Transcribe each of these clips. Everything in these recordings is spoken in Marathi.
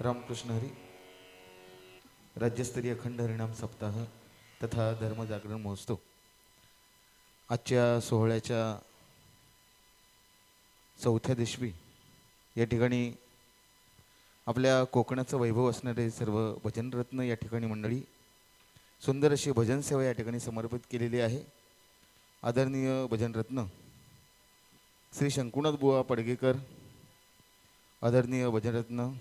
रामकृष्ण हरी राज्यस्तरीय अखंड हरिनाम सप्ताह तथा धर्म जागरण महोत्सव आजच्या सोहळ्याच्या चौथ्या दिवशी या ठिकाणी आपल्या कोकणाचं वैभव असणारे सर्व भजनरत्न या ठिकाणी मंडळी सुंदर अशी भजन सेवा या ठिकाणी समर्पित केलेली आहे। आदरणीय भजनरत्न श्री शंकुनाथ बुवा पडगेकर, आदरणीय भजनरत्न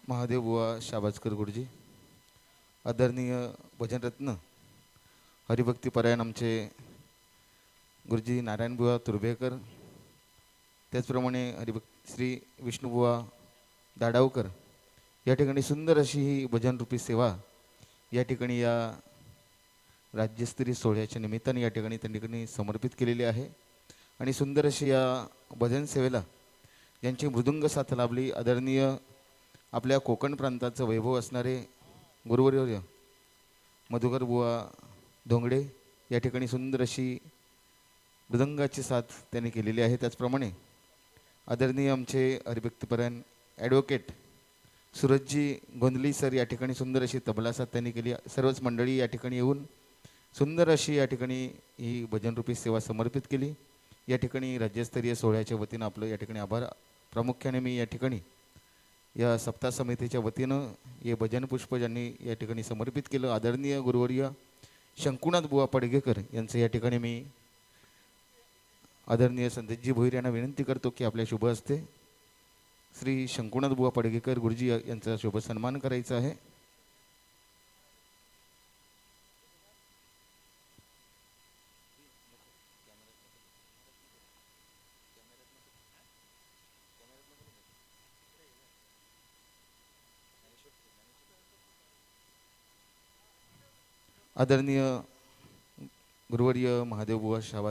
महादेव बुवा शाबाजकर गुरुजी, आदरणीय भजनरत्न हरिभक्तीपरायण आमचे गुरुजी नारायण बुवा तुर्भेकर, त्याचप्रमाणे श्री विष्णुबुवा दाडावकर या ठिकाणी सुंदर अशी ही भजनरूपी सेवा या ठिकाणी या राज्यस्तरीय सोहळ्याच्या निमित्ताने या ठिकाणी समर्पित केलेली आहे। आणि सुंदर अशी या भजन सेवेला यांची मृदुंग साथ लाभली आदरणीय आपल्या कोकण प्रांताचं वैभव असणारे गुरुवर्य मधुकर बुवा धोंगडे या ठिकाणी सुंदर अशी मृदंगाची साथ त्यांनी केलेली आहे। त्याचप्रमाणे आदरणीय आमचे हरिभक्तीपरायण ॲडव्होकेट सूरजजी गोंधली सर या ठिकाणी सुंदर अशी तबला साथ त्यांनी केली। सर्वच मंडळी या ठिकाणी येऊन सुंदर अशी या ठिकाणी ही भजनरूपी सेवा समर्पित केली। या ठिकाणी राज्यस्तरीय सोहळ्याच्या वतीनं आपलं या ठिकाणी आभार। प्रामुख्याने मी या ठिकाणी या सप्ताह समितीच्या वतीनं हे भजन पुष्प ज्यांनी या ठिकाणी समर्पित केलं आदरणीय गुरुवर्य शंकुनाथ बुवा पडगेकर यांचं या ठिकाणी मी आदरणीय संदेशजी भोईर यांना विनंती करतो की आपल्या शुभ हस्ते श्री शंकुनाथ बुवा पडगेकर गुरुजी यांचा शुभ सन्मान करायचा आहे। आदरणीय गुरुवर्य महादेव बुवा शाबाजकर